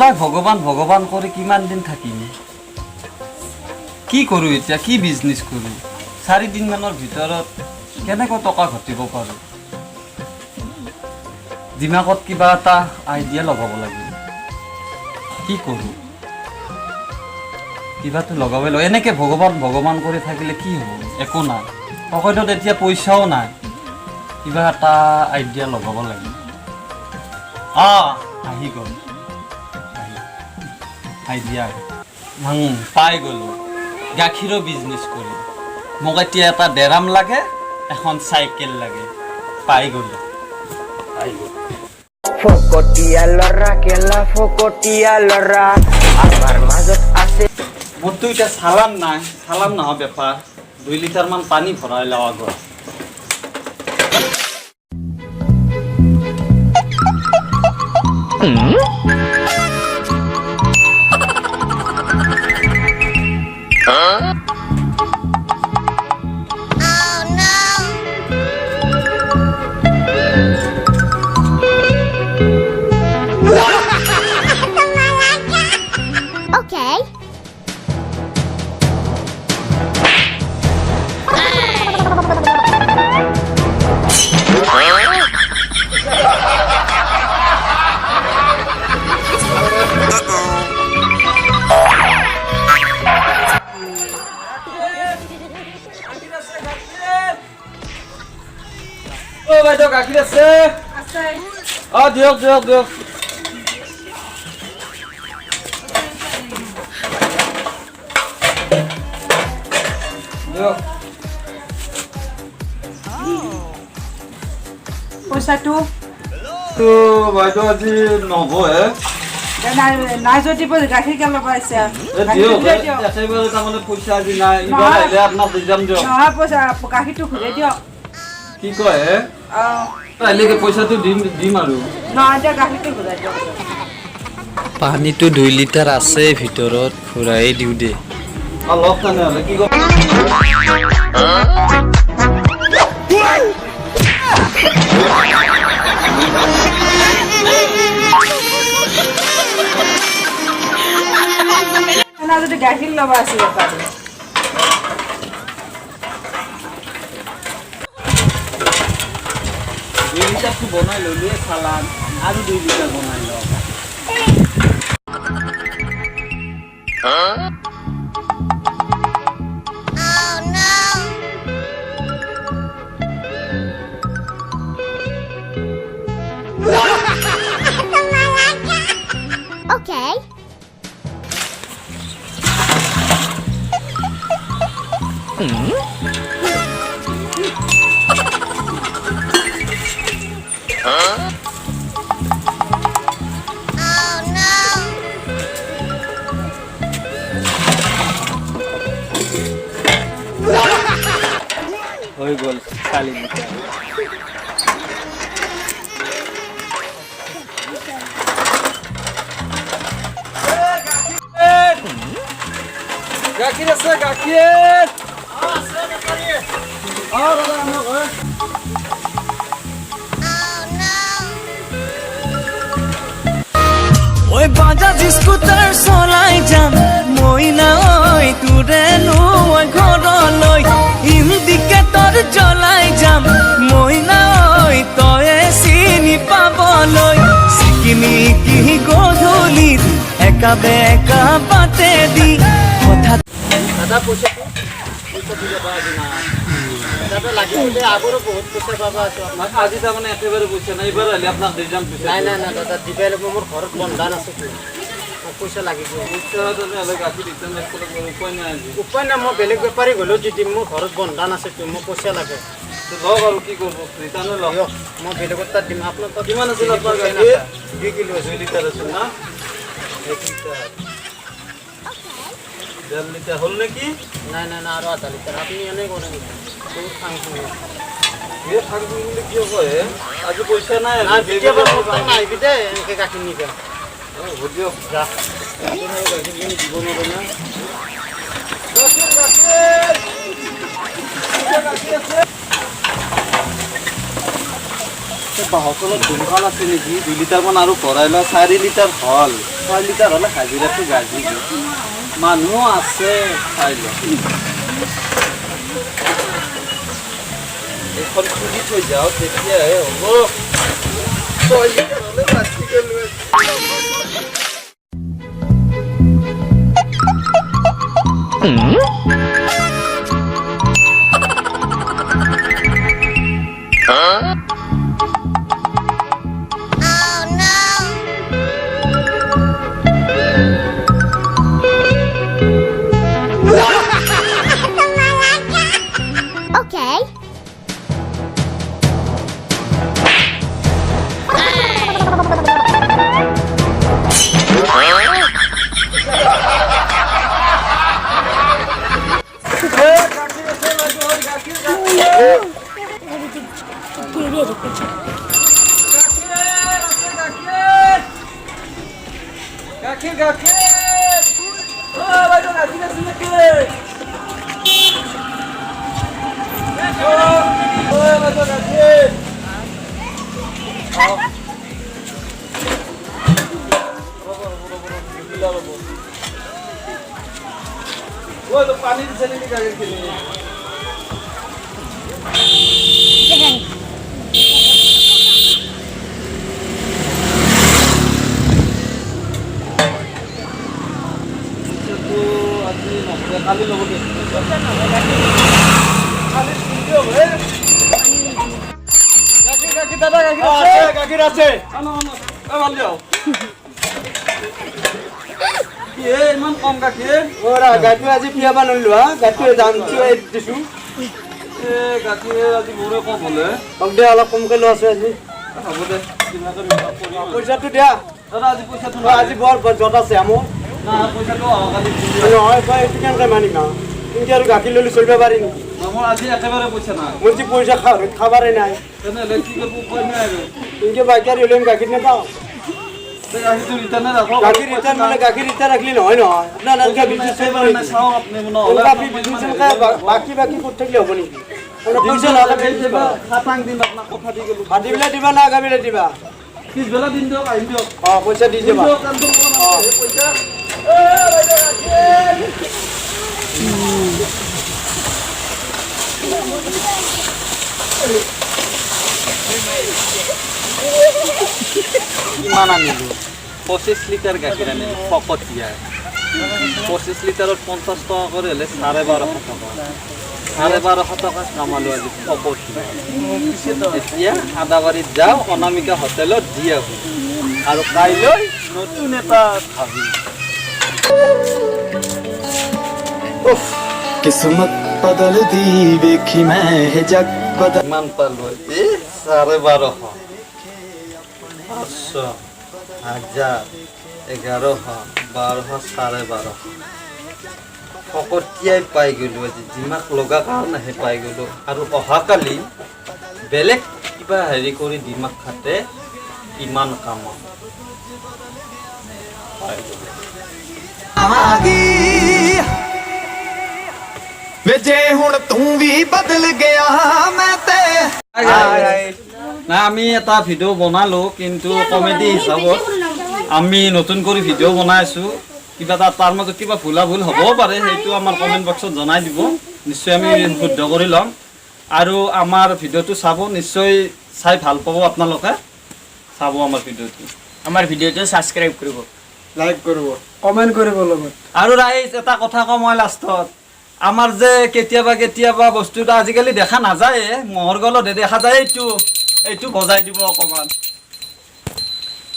সদায় ভগৱান ভগৱান কৰি কিমান দিন থাকিম কি কৰোঁ এতিয়া কি বিজনেছ কৰোঁ 4 দিনমানৰ ভিতৰত কেনেকৈ টকা ঘটিব পাৰোঁ দিমাগত কিবা এটা আইডিয়া লগাব লাগিব কি কৰোঁ কিবাটো লগাবই লাগিব এনেকৈ ভগৱান ভগৱান কৰি থাকিলে কি হ'ব একো নাই পকেটত এতিয়া পইচাও নাই কিবা এটা আইডিয়া লগাব লাগিব আহি গ'ল আইডিয়া পাই গ'লোঁ গাখীৰৰ বিজনেছ কৰি মোক এতিয়া এটা ডেৰাম লাগে এখন চাইকেল লাগে পাই গ'লোঁ ফকটিয়া লৰা কেলা ফকটিয়া লৰা আমাৰ মাজত আছে মোৰতো এতিয়া চালান নাই চালান নহয় বেপাৰ 2 লিটাৰমান পানী ভৰাই লওঁ আগত Okay. বাইদেউ গাখীৰ আছে দিয়ক দিয়ক দিয়ক দিয়ক পইচাটো তো বাইদেউ আজি নহ'বহে নাই যদি গাখীৰ কেলে লগাইছে দিয়ক একেবাৰে তাৰমানে পইচা আজি নাই এইবাৰ আহিলে আপোনাক দি যাম দিয়ক নহয় পইচা গাখীৰটো ঘূৰাই দিয়ক কি কয় আহিলে পইচাটো দিম আৰু নহয় এতিয়া গাখীৰটো ঘূৰাই দিয়ক পানীটো 2 লিটাৰ আছে ভিতৰত ঘূৰাই দিওঁ দে লগ তেনেহ'লে কি কয় যদি গাখীৰ ল'ব আছিল পাৰি দুই লিটাৰটো বনাই ল'লোৱে চালান আৰু 2 লিটাৰ বনাই লওঁ Okay. হৈ গ'ল 4 লিটাৰ গাখীৰ আছে গাখীৰ ওই বাজাজ স্কুটাৰ চলাই যাম মই নাই তোৰে লৈ ঘৰলৈ ইণ্ডিকেটৰ জ্বলাই যাম মই নাই তয়ে চিনি পাবলৈ চিকিনি কি গধূলিত একা বেকা পাতে দি কথা দাদা পইচা দিব আজি না দাদা লাগিলে আগৰো বহুত পইচা পাবা আজি তাৰমানে একেবাৰে পইচা নাই এইবাৰ আহিলে আপোনাক দি যাম পইচা নাই নাই দাদা দিবাই লাগিব মোৰ ঘৰত বন্ধান আছে পইচা লাগিব পইচা তেনেহ'লে গাখীৰ ৰিটাৰ্ণ উপায় নাই আজি উপায় নাই মই বেলেগ বেপাৰী গ'লেও দি দিম মোৰ ঘৰত বন্ধান আছে মোক পইচা লাগে লওক আৰু কি কৰিব ৰিটাৰ্ণে লওক মই বেলেগৰ তাত দিম আপোনাৰ তাত কিমান আছিল আপোনাৰ গাখীৰ 2 কিলো 2 লিটাৰ আছিল না 1 লিটাৰ 1.5 লিটাৰ হ'ল নেকি নাই নাই নাই আৰু 0.5 লিটাৰ আপুনি এনেই কৰে নেকি বহুত খাং শুনি খাং বুলি কিয় কয় আজি পইচা নাই কেতিয়াবা আহিবি দে এনেকৈ গাখীৰ নিবা হ'ব দিয়ক যা গাখীৰ কিনি দিব নোৱাৰো না বাহঁতলত দোকান আছে নেকি 2 লিটাৰমান আৰু ভৰাই লওঁ 4 লিটাৰ হ'ল 6 লিটাৰ হ'লে হাজিৰাটো গাজি মানুহ আছে চাই ল এখন খুলি থৈ যাওঁ তেতিয়াহে হ'ব 6 লিটাৰ হ'লে বাছি গ'লো Okay. পানী দিছে নেকি গাখীৰখিনি কালি ল'ব গাখীৰ দাদা গাখীৰ আছে ভাল দিয়ক ইমান কম গাখীৰ গাখীৰ আজি পিয়াবা নলো হা গাখীৰ দাম দিছো গাখীৰ আজি মোৰে কম হ'লে কম দে অলপ কমকৈ লৈ আছো আজি হ'ব দে পইচাটো দিয়া দাদা আজি পইচাটো আজি বৰ জট আছে মোৰ পইচাটো অহাকালি নহয় এইটো কেনেকৈ মানিম কিন্তু আৰু গাখীৰ ল'লে চলিব পাৰি নেকি মোৰ আজি একেবাৰে পইচা নাই মোৰ যে পইচা খাবাৰে নাই তেনেহ'লে কি কৰিব উপায় নাই আৰু কিন্তু বাইকাৰী হ'লে গাখীৰ নাপাওঁ গাখীৰটো ৰিটাৰ্ণে ৰাখক গাখীৰ ৰিটাৰ্ণ মানে গাখীৰ ৰিটাৰ্ণ ৰাখিলে নহয় নহয় আপোনালোকে বিজনেছ চাওঁ আপুনি বাকী কৰি থাকিলে হ'ব নেকি পইচা নহ'লে খাটাং দিম আপোনাক কথা দি গ'লো ভাটিবেলা দিবা না আগাবেলা দিবা পিছবেলা দিন দিয়ক আহিম দিয়ক অঁ পইচা দি দিবা পইচা কিমান আনিলোঁ 25 লিটাৰ গাখীৰ আনিলোঁ ফকতীয়া 25 লিটাৰত 50 টকা কৰি হ'লে 1250 টকা 1250 টকা কামালোঁ আজি ফকতীয়া এতিয়া আদাবাৰীত যাওঁ অনামিকা হোটেলত দি আহোঁ আৰু কাইলৈ নতুন এটা ভাবি किस्मत बदल दी देखी मैं है जग बदल কিমান পালোঁ 1250 500 1000 1100 1200 1250 ফকতীয়াই পাই গ'লোঁ আজি যিমাক লগা কাৰণেহে পাই গ'লোঁ আৰু অহাকালি বেলেগ কিবা হেৰি কৰি দিমাগ খাটে ইমান কামত পাই গ'লোঁ जे हुण तू भी बदल गया मैं ते না আমি এটা ভিডিঅ' বনালোঁ কিন্তু কমেডি হিচাপত আমি নতুন কৰি ভিডিঅ' বনাই আছোঁ কিবা এটা তাৰ মাজত কিবা ভুল হ'ব পাৰে সেইটো আমাৰ কমেণ্ট বক্সত জনাই দিব নিশ্চয় আমি শুদ্ধ কৰি ল'ম আৰু আমাৰ ভিডিঅ'টো চাব নিশ্চয় চাই ভাল পাব আপোনালোকে চাব আমাৰ ভিডিঅ'টো ছাবস্ক্ৰাইব কৰিব লাইক কৰিব কমেণ্ট কৰিব লগত আৰু ৰাইজ এটা কথা কওঁ মই লাষ্টত আমাৰ যে কেতিয়াবা বস্তুটো আজিকালি দেখা নাযায় মহৰ গলত দেখা যায় এইটো বজাই দিব অকণমান